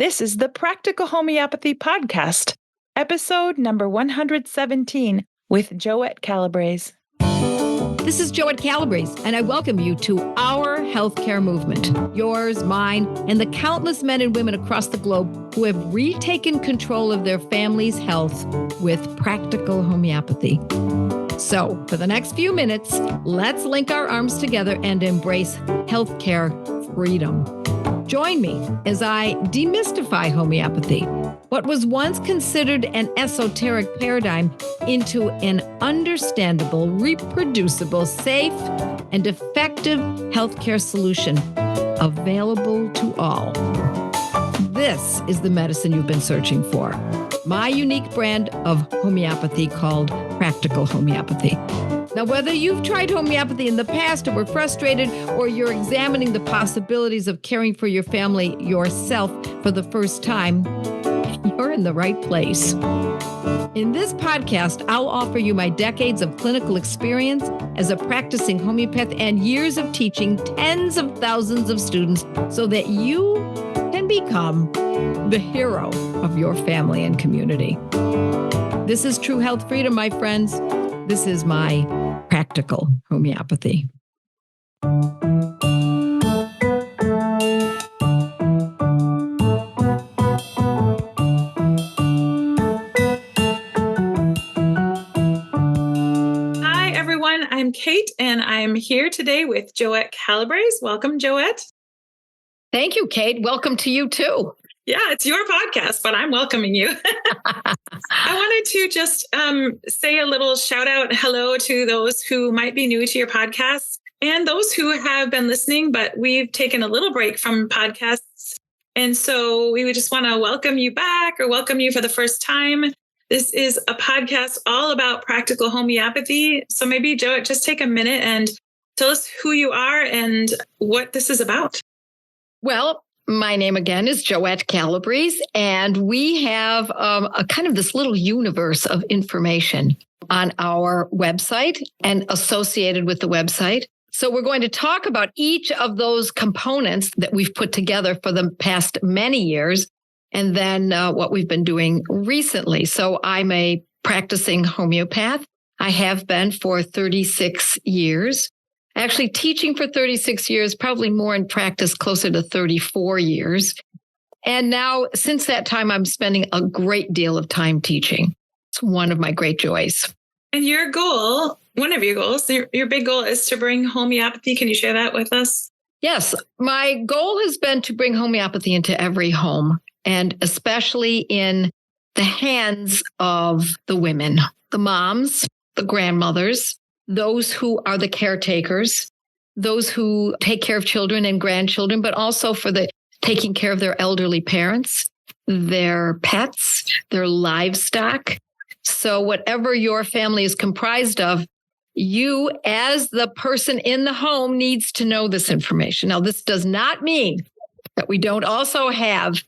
This is the Practical Homeopathy Podcast, episode number 117 with Joette Calabrese. This is Joette Calabrese, and I welcome you to our healthcare movement, yours, mine, and the countless men and women across the globe who have retaken control of their family's health with practical homeopathy. So, for the next few minutes, let's link our arms together and embrace healthcare freedom. Join me as I demystify homeopathy, what was once considered an esoteric paradigm, into an understandable, reproducible, safe, and effective healthcare solution available to all. This is the medicine you've been searching for. My unique brand of homeopathy called Practical Homeopathy. Now, whether you've tried homeopathy in the past or were frustrated, or you're examining the possibilities of caring for your family yourself for the first time, you're in the right place. In this podcast, I'll offer you my decades of clinical experience as a practicing homeopath and years of teaching tens of thousands of students so that you can become the hero of your family and community. This is true health freedom, my friends. This is my practical homeopathy. Hi, everyone. I'm Kate, and I'm here today with Joette Calabrese. Welcome, Joette. Thank you, Kate. Welcome to you, too. Yeah, it's your podcast, but I'm welcoming you. I wanted to just say a little shout out hello to those who might be new to your podcast and those who have been listening, but we've taken a little break from podcasts. And so we would just want to welcome you back or welcome you for the first time. This is a podcast all about practical homeopathy. So maybe, Joette, just take a minute and tell us who you are and what this is about. Well, my name again is Joette Calabrese, and we have a kind of this little universe of information on our website and associated with the website. So we're going to talk about each of those components that we've put together for the past many years, and then what we've been doing recently. So I'm a practicing homeopath. I have been for 36 years. Actually teaching for 36 years, probably more in practice, closer to 34 years. And now, since that time, I'm spending a great deal of time teaching. It's one of my great joys. And your goal, one of your goals, your big goal is to bring homeopathy. Can you share that with us? Yes. My goal has been to bring homeopathy into every home, and especially in the hands of the women, the moms, the grandmothers, those who are the caretakers, those who take care of children and grandchildren, but also for the taking care of their elderly parents, their pets, their livestock. So whatever your family is comprised of, you as the person in the home needs to know this information. Now, this does not mean that we don't also have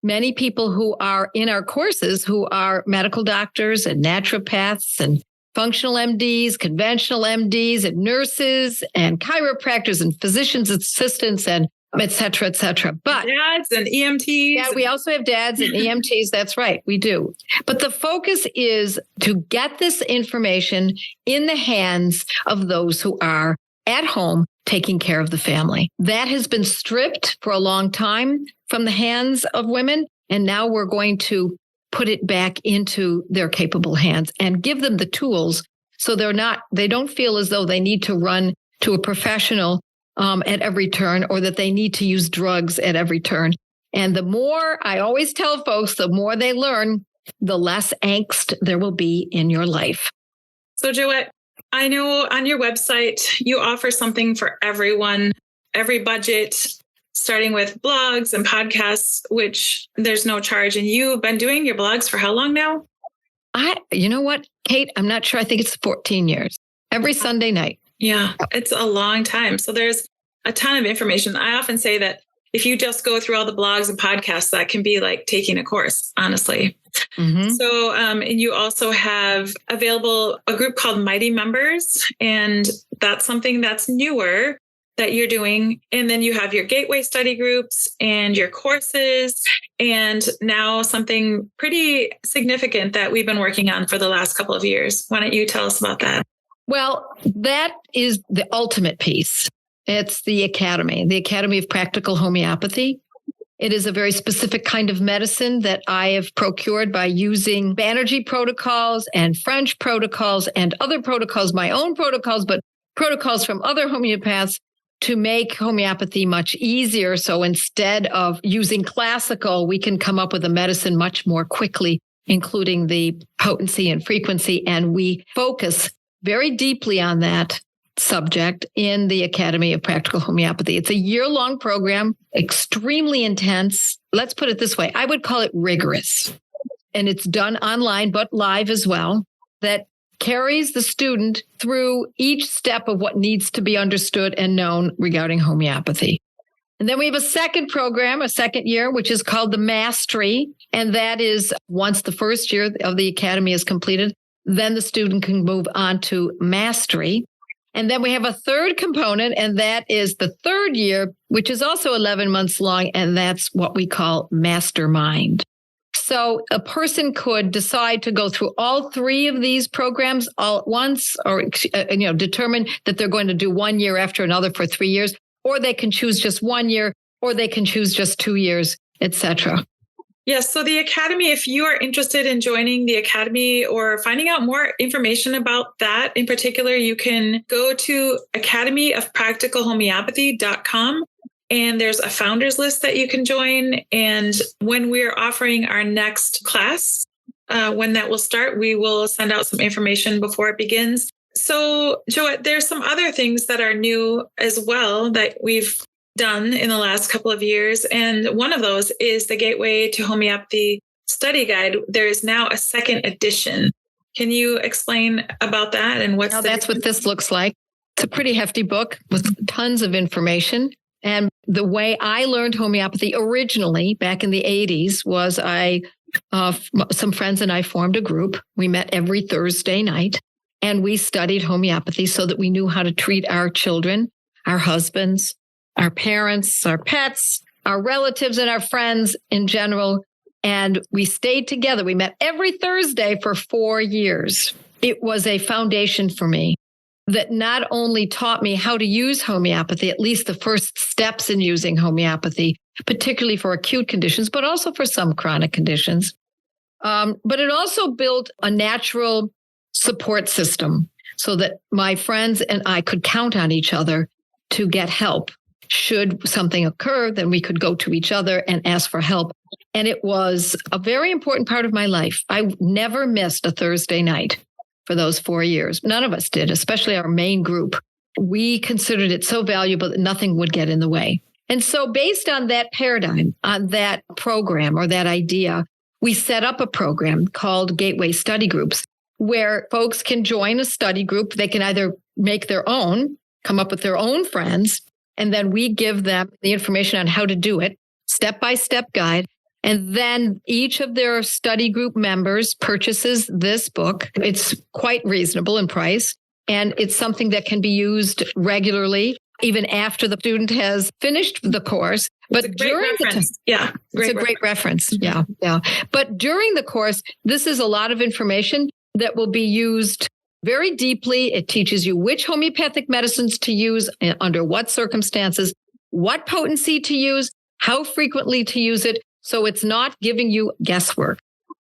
many people who are in our courses who are medical doctors and naturopaths and functional MDs, conventional MDs, and nurses, and chiropractors, and physicians' assistants, and et cetera, et cetera. But dads and EMTs. Yeah, we also have dads and EMTs. That's right, we do. But the focus is to get this information in the hands of those who are at home taking care of the family. That has been stripped for a long time from the hands of women, and now we're going to put it back into their capable hands and give them the tools so they don't feel as though they need to run to a professional at every turn, or that they need to use drugs at every turn. And the more, I always tell folks, the more they learn, the less angst there will be in your life. So, Joette, I know on your website, you offer something for everyone, every budget, starting with blogs and podcasts, which there's no charge. And you've been doing your blogs for how long now? You know what, Kate? I'm not sure. I think it's 14 years. Every Sunday night. Yeah, it's a long time. So there's a ton of information. I often say that if you just go through all the blogs and podcasts, that can be like taking a course, honestly. Mm-hmm. So, and you also have available a group called Mighty Members, and that's something that's newer. that you're doing. And then you have your gateway study groups and your courses, and now something pretty significant that we've been working on for the last couple of years. Why don't you tell us about that? Well, that is the ultimate piece. It's the Academy of Practical Homeopathy. It is a very specific kind of medicine that I have procured by using Banerjee protocols and French protocols and other protocols, my own protocols, but protocols from other homeopaths to make homeopathy much easier. So instead of using classical, we can come up with a medicine much more quickly, including the potency and frequency. And we focus very deeply on that subject in the Academy of Practical Homeopathy. It's a year-long program, extremely intense. Let's put it this way. I would call it rigorous. And it's done online, but live as well, that carries the student through each step of what needs to be understood and known regarding homeopathy. And then we have a second program, a second year, which is called the Mastery. And that is once the first year of the Academy is completed, then the student can move on to Mastery. And then we have a third component, and that is the third year, which is also 11 months long, and that's what we call Mastermind. So a person could decide to go through all three of these programs all at once, or determine that they're going to do 1 year after another for 3 years, or they can choose just 1 year, or they can choose just 2 years, etc. Yes. So the Academy, if you are interested in joining the Academy or finding out more information about that in particular, you can go to academyofpracticalhomeopathy.com. And there's a founders list that you can join. And when we're offering our next class, when that will start, we will send out some information before it begins. So, Joette, there's some other things that are new as well that we've done in the last couple of years. And one of those is the Gateway to Homeopathy Study Guide. There is now a second edition. Can you explain about that and what's that's what this looks like? It's a pretty hefty book with tons of information. And the way I learned homeopathy originally back in the 80s was some friends and I formed a group. We met every Thursday night and we studied homeopathy so that we knew how to treat our children, our husbands, our parents, our pets, our relatives, and our friends in general. And we stayed together. We met every Thursday for 4 years. It was a foundation for me that not only taught me how to use homeopathy, at least the first steps in using homeopathy, particularly for acute conditions, but also for some chronic conditions. But it also built a natural support system so that my friends and I could count on each other to get help. Should something occur, then we could go to each other and ask for help. And it was a very important part of my life. I never missed a Thursday night for those 4 years. None of us did, especially our main group. We considered it so valuable that nothing would get in the way. And so based on that paradigm, on that program or that idea, we set up a program called Gateway Study Groups, where folks can join a study group. They can either make their own, come up with their own friends, and then we give them the information on how to do it, step-by-step guide. And then each of their study group members purchases this book. It's quite reasonable in price, and it's something that can be used regularly, even after the student has finished the course. But during the time, it's a great reference. Yeah. But during the course, this is a lot of information that will be used very deeply. It teaches you which homeopathic medicines to use, under what circumstances, what potency to use, how frequently to use it. So it's not giving you guesswork.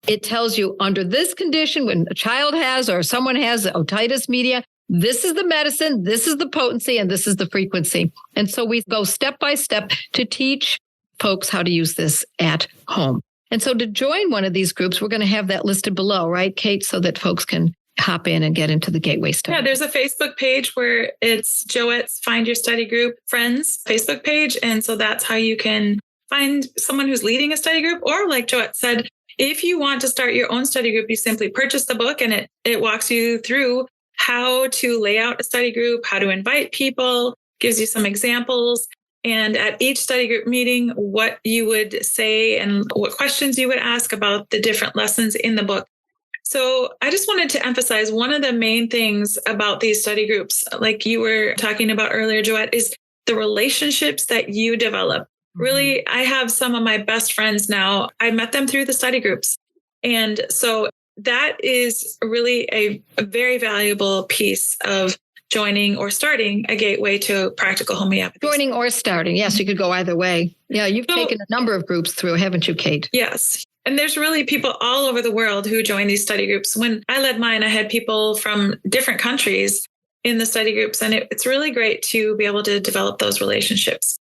It tells you under this condition, when a child has or someone has otitis media, this is the medicine, this is the potency, and this is the frequency. And so we go step by step to teach folks how to use this at home. And so to join one of these groups, we're going to have that listed below, right, Kate, so that folks can hop in and get into the Gateway Study. Yeah, there's a Facebook page where it's Joette's Find Your Study Group Friends Facebook page. And so that's how you can find someone who's leading a study group. Or like Joette said, if you want to start your own study group, you simply purchase the book and it walks you through how to lay out a study group, how to invite people, gives you some examples. And at each study group meeting, what you would say and what questions you would ask about the different lessons in the book. So I just wanted to emphasize one of the main things about these study groups, like you were talking about earlier, Joette, is the relationships that you develop. Really, I have some of my best friends now. I met them through the study groups. And so that is really a very valuable piece of joining or starting a gateway to practical homeopathy. Joining or starting. Yes, you could go either way. Yeah, you've taken a number of groups through, haven't you, Kate? Yes. And there's really people all over the world who join these study groups. When I led mine, I had people from different countries in the study groups, and it's really great to be able to develop those relationships.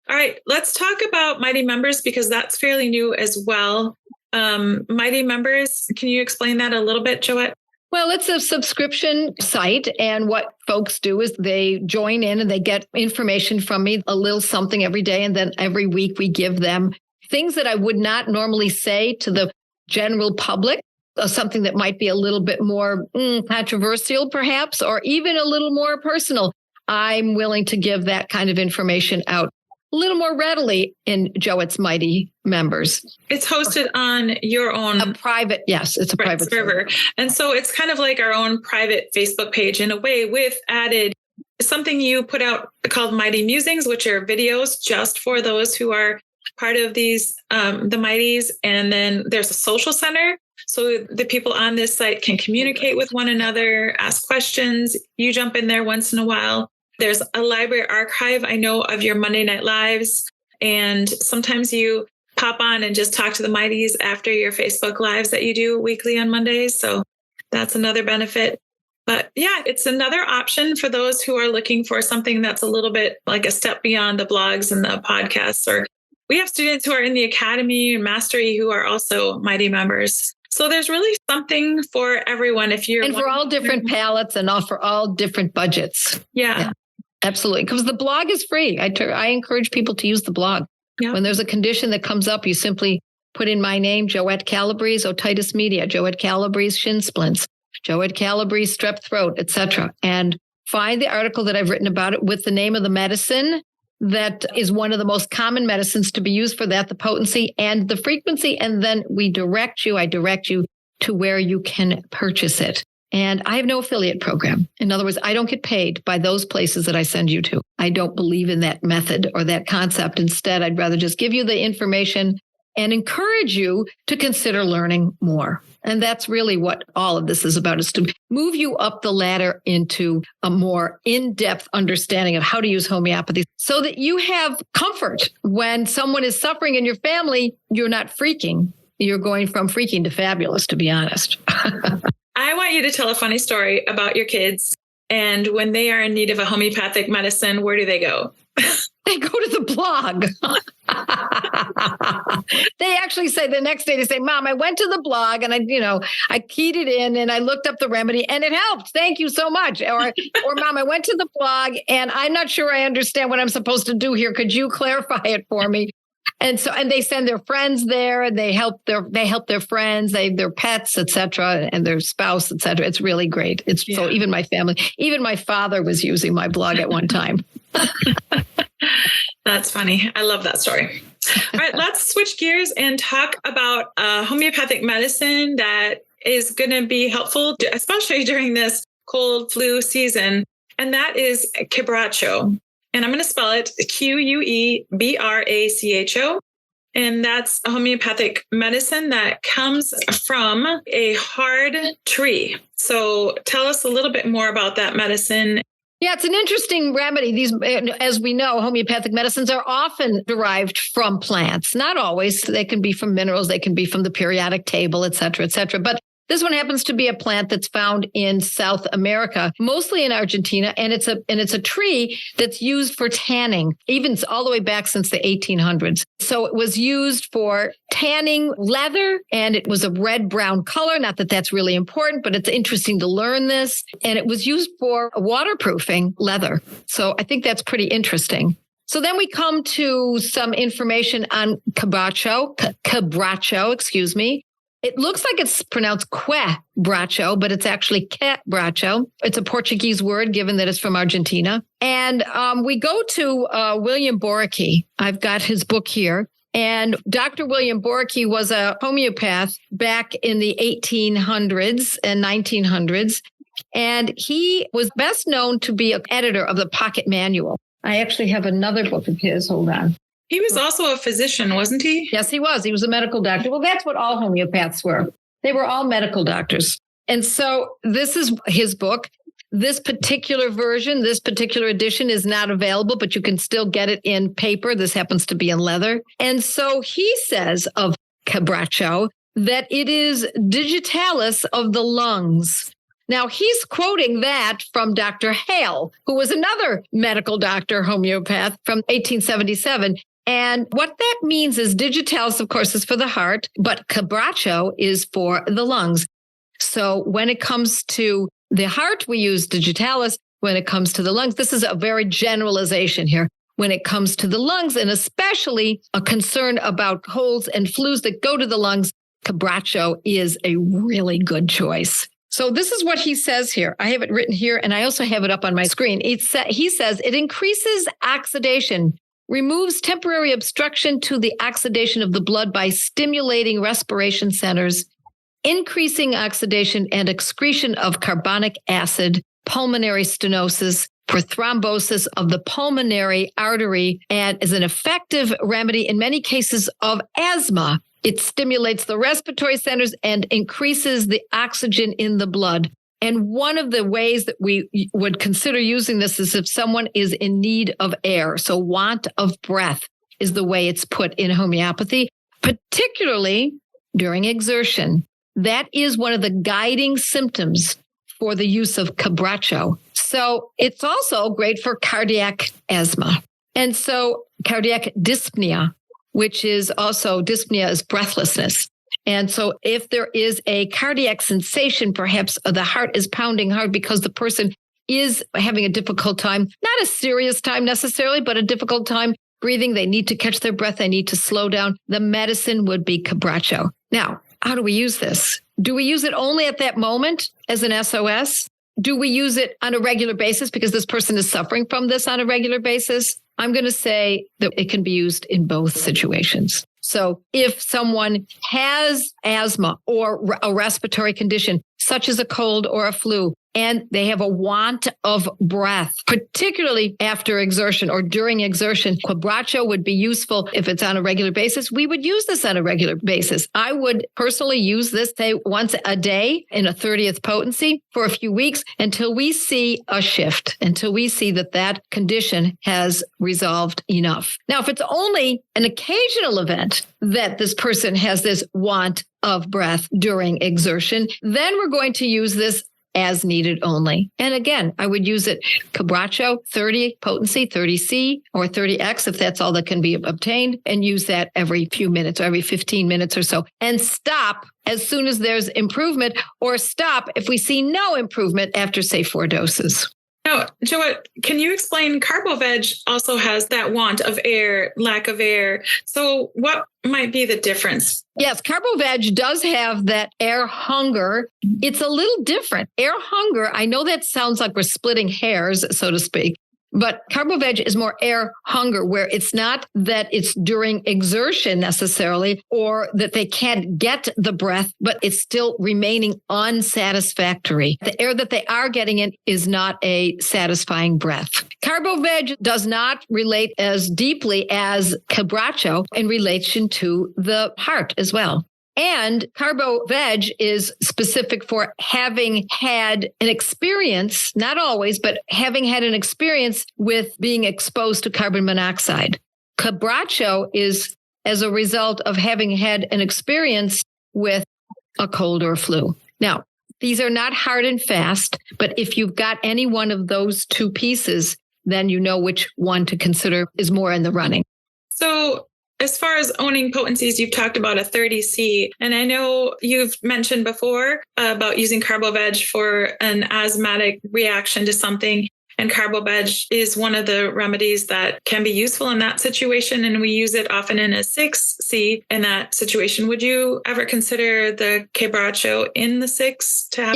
All right, let's talk about Mighty Members, because that's fairly new as well. Mighty Members, can you explain that a little bit, Joette? Well, it's a subscription site, and what folks do is they join in and they get information from me, a little something every day, and then every week we give them things that I would not normally say to the general public, something that might be a little bit more controversial, perhaps, or even a little more personal. I'm willing to give that kind of information out a little more readily in Joette's Mighty Members. It's hosted on your own... A private, yes, it's a private server. And so it's kind of like our own private Facebook page in a way, with added something you put out called Mighty Musings, which are videos just for those who are part of these, the Mighties. And then there's a social center. So the people on this site can communicate with one another, ask questions. You jump in there once in a while. There's a library archive, I know, of your Monday Night Lives. And sometimes you pop on and just talk to the Mighties after your Facebook Lives that you do weekly on Mondays. So that's another benefit. But yeah, it's another option for those who are looking for something that's a little bit like a step beyond the blogs and the podcasts. Or we have students who are in the Academy and Mastery who are also Mighty Members. So there's really something for everyone. And for all different palettes and for all different budgets. Yeah. Absolutely. Because the blog is free. I encourage people to use the blog. Yeah. When there's a condition that comes up, you simply put in my name, Joette Calabrese, otitis media, Joette Calabrese, shin splints, Joette Calabrese, strep throat, etc. And find the article that I've written about it with the name of the medicine that is one of the most common medicines to be used for that, the potency and the frequency. And then I direct you to where you can purchase it. And I have no affiliate program. In other words, I don't get paid by those places that I send you to. I don't believe in that method or that concept. Instead, I'd rather just give you the information and encourage you to consider learning more. And that's really what all of this is about, is to move you up the ladder into a more in-depth understanding of how to use homeopathy so that you have comfort when someone is suffering in your family. You're not freaking. You're going from freaking to fabulous, to be honest. I want you to tell a funny story about your kids. And when they are in need of a homeopathic medicine, where do they go? They go to the blog. They actually say the next day, they say, Mom, I went to the blog and I keyed it in and I looked up the remedy and it helped. Thank you so much. Or Mom, I went to the blog and I'm not sure I understand what I'm supposed to do here. Could you clarify it for me? And they send their friends there, and they help their friends, their pets, etc., and their spouse, etc. It's really great. So even my family, even my father was using my blog at one time. That's funny. I love that story. All right, let's switch gears and talk about homeopathic medicine that is going to be helpful, especially during this cold flu season, and that is Quebracho. And I'm going to spell it Quebracho. And that's a homeopathic medicine that comes from a hard tree. So tell us a little bit more about that medicine. Yeah, it's an interesting remedy. These, as we know, homeopathic medicines are often derived from plants. Not always. They can be from minerals. They can be from the periodic table, et cetera, et cetera. But this one happens to be a plant that's found in South America, mostly in Argentina, and it's a tree that's used for tanning, even all the way back since the 1800s. So it was used for tanning leather, and it was a red-brown color. Not that that's really important, but it's interesting to learn this. And it was used for waterproofing leather. So I think that's pretty interesting. So then we come to some information on Quebracho, It looks like it's pronounced Quebracho, but it's actually Quebracho. It's a Portuguese word, given that it's from Argentina. And we go to William Boericke. I've got his book here. And Dr. William Boericke was a homeopath back in the 1800s and 1900s. And he was best known to be an editor of the Pocket Manual. I actually have another book of his. Hold on. He was also a physician, wasn't he? Yes, he was. He was a medical doctor. Well, that's what all homeopaths were. They were all medical doctors. And so this is his book. This particular version, this particular edition is not available, but you can still get it in paper. This happens to be in leather. And so he says of Quebracho that it is digitalis of the lungs. Now, he's quoting that from Dr. Hale, who was another medical doctor, homeopath from 1877. And what that means is digitalis, of course, is for the heart, but Quebracho is for the lungs. So when it comes to the heart, we use digitalis. When it comes to the lungs, this is a very generalization here. When it comes to the lungs, and especially a concern about colds and flus that go to the lungs, Quebracho is a really good choice. So this is what he says here. I have it written here, and I also have it up on my screen. He says it increases oxidation, removes temporary obstruction to the oxidation of the blood by stimulating respiration centers, increasing oxidation and excretion of carbonic acid, pulmonary stenosis, for thrombosis of the pulmonary artery, and is an effective remedy in many cases of asthma. It stimulates the respiratory centers and increases the oxygen in the blood. And one of the ways that we would consider using this is if someone is in need of air. So want of breath is the way it's put in homeopathy, particularly during exertion. That is one of the guiding symptoms for the use of Quebracho. So it's also great for cardiac asthma. And so cardiac dyspnea, which is also dyspnea is breathlessness. And so if there is a cardiac sensation, perhaps the heart is pounding hard because the person is having a difficult time, not a serious time necessarily, but a difficult time breathing. They need to catch their breath. They need to slow down. The medicine would be Quebracho. Now, how do we use this? Do we use it only at that moment as an SOS? Do we use it on a regular basis because this person is suffering from this on a regular basis? I'm going to say that it can be used in both situations. So if someone has asthma or a respiratory condition, such as a cold or a flu, and they have a want of breath, particularly after exertion or during exertion, Quebracho would be useful if it's on a regular basis. We would use this on a regular basis. I would personally use this, say, once a day in a 30th potency for a few weeks until we see a shift, until we see that that condition has resolved enough. Now, if it's only an occasional event that this person has this want of breath during exertion, then we're going to use this as needed only. And again, I would use it Quebracho 30 potency, 30C or 30X if that's all that can be obtained, and use that every few minutes or every 15 minutes or so, and stop as soon as there's improvement, or stop if we see no improvement after, say, 4 doses. Now, Joette, can you explain Carbo Veg also has that want of air, lack of air. So what might be the difference? Yes, Carbo Veg does have that air hunger. It's a little different. Air hunger, I know that sounds like we're splitting hairs, so to speak, but Carbo Veg is more air hunger, where it's not that it's during exertion necessarily, or that they can't get the breath, but it's still remaining unsatisfactory. The air that they are getting in is not a satisfying breath. Carbo Veg does not relate as deeply as Quebracho in relation to the heart as well. And Carbo Veg is specific for having had an experience, not always, but having had an experience with being exposed to carbon monoxide. Quebracho is as a result of having had an experience with a cold or flu. Now, these are not hard and fast, but if you've got any one of those two pieces, then you know which one to consider is more in the running. So as far as owning potencies, you've talked about a 30C, and I know you've mentioned before about using Carbo Veg for an asthmatic reaction to something, and Carbo Veg is one of the remedies that can be useful in that situation, and we use it often in a 6C in that situation. Would you ever consider the Quebracho in the 6 to have?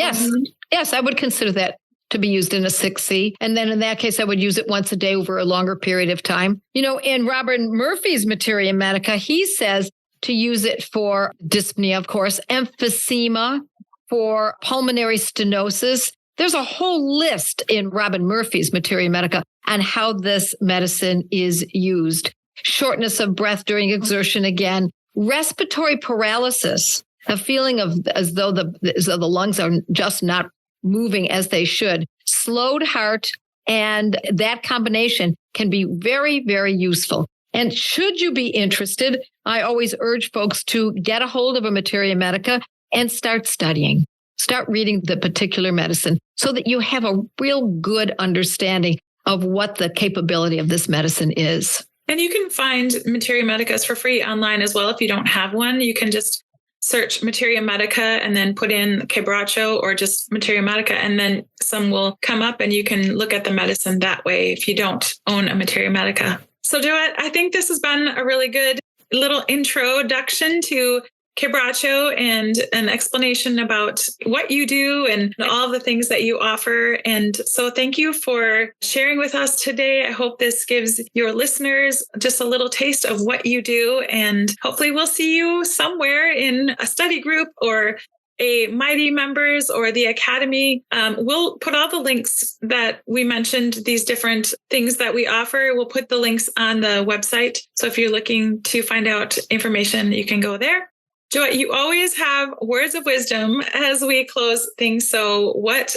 Yes, I would consider that to be used in a 6C. And then in that case, I would use it once a day over a longer period of time. You know, in Robert Murphy's Materia Medica, he says to use it for dyspnea, of course, emphysema, for pulmonary stenosis, There's a whole list in Robin Murphy's Materia Medica on how this medicine is used. Shortness of breath during exertion again, respiratory paralysis, a feeling of as though the lungs are just not moving as they should, slowed heart, and that combination can be very, very useful. And should you be interested, I always urge folks to get a hold of a Materia Medica and start studying. Start reading the particular medicine so that you have a real good understanding of what the capability of this medicine is. And you can find Materia Medicas for free online as well. If you don't have one, you can just search Materia Medica and then put in Quebracho or just Materia Medica, and then some will come up and you can look at the medicine that way if you don't own a Materia Medica. So Joette, I think this has been a really good little introduction to Quebracho and an explanation about what you do and all the things that you offer. And so thank you for sharing with us today. I hope this gives your listeners just a little taste of what you do. And hopefully we'll see you somewhere in a study group or a Mighty members or the Academy. We'll put all the links that we mentioned, these different things that we offer. We'll put the links on the website. So if you're looking to find out information, you can go there. Joette, you always have words of wisdom as we close things. So what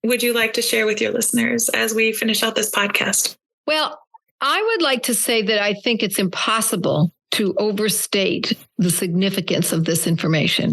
would you like to share with your listeners as we finish out this podcast? Well, I would like to say that I think it's impossible to overstate the significance of this information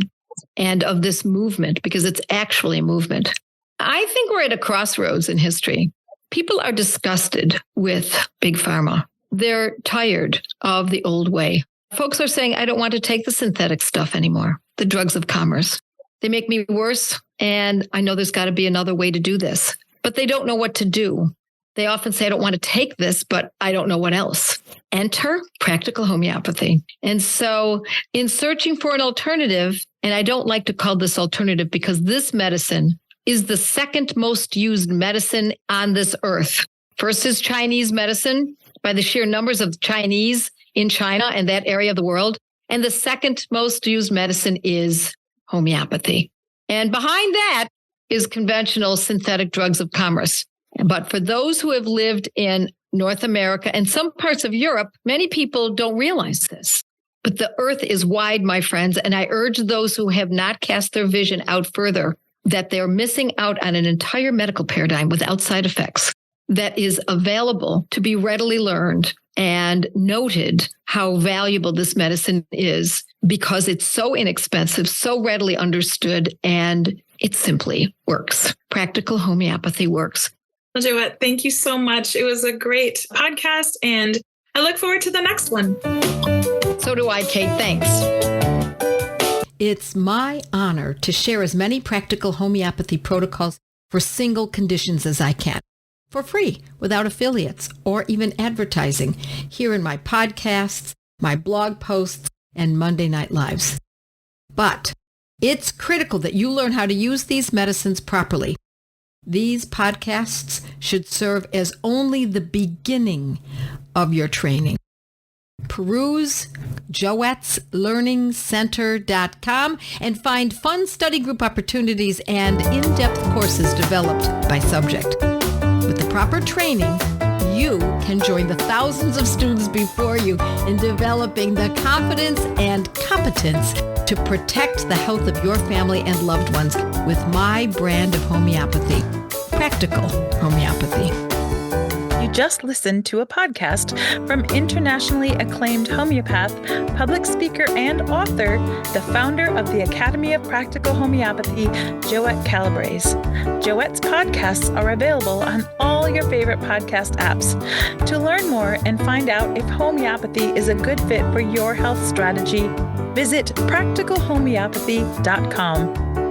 and of this movement, because it's actually a movement. I think we're at a crossroads in history. People are disgusted with Big Pharma. They're tired of the old way. Folks are saying, I don't want to take the synthetic stuff anymore, the drugs of commerce. They make me worse, and I know there's got to be another way to do this. But they don't know what to do. They often say, I don't want to take this, but I don't know what else. Enter practical homeopathy. And so in searching for an alternative, and I don't like to call this alternative because this medicine is the second most used medicine on this earth. First is Chinese medicine by the sheer numbers of Chinese in China and that area of the world. And the second most used medicine is homeopathy. And behind that is conventional synthetic drugs of commerce. But for those who have lived in North America and some parts of Europe, many people don't realize this. But the earth is wide, my friends, and I urge those who have not cast their vision out further that they're missing out on an entire medical paradigm without side effects that is available to be readily learned and noted how valuable this medicine is because it's so inexpensive, so readily understood, and it simply works. Practical homeopathy works. Well, Joette, thank you so much. It was a great podcast, and I look forward to the next one. So do I, Kate. Thanks. It's my honor to share as many practical homeopathy protocols for single conditions as I can, for free, without affiliates or even advertising, here in my podcasts, my blog posts, and Monday Night Lives. But it's critical that you learn how to use these medicines properly. These podcasts should serve as only the beginning of your training. Peruse joetteslearningcenter.com and find fun study group opportunities and in-depth courses developed by subject. With the proper training, you can join the thousands of students before you in developing the confidence and competence to protect the health of your family and loved ones with my brand of homeopathy, Practical Homeopathy. You just listened to a podcast from internationally acclaimed homeopath, public speaker, and author, the founder of the Academy of Practical Homeopathy, Joette Calabrese. Joette's podcasts are available on all your favorite podcast apps. To learn more and find out if homeopathy is a good fit for your health strategy, visit practicalhomeopathy.com.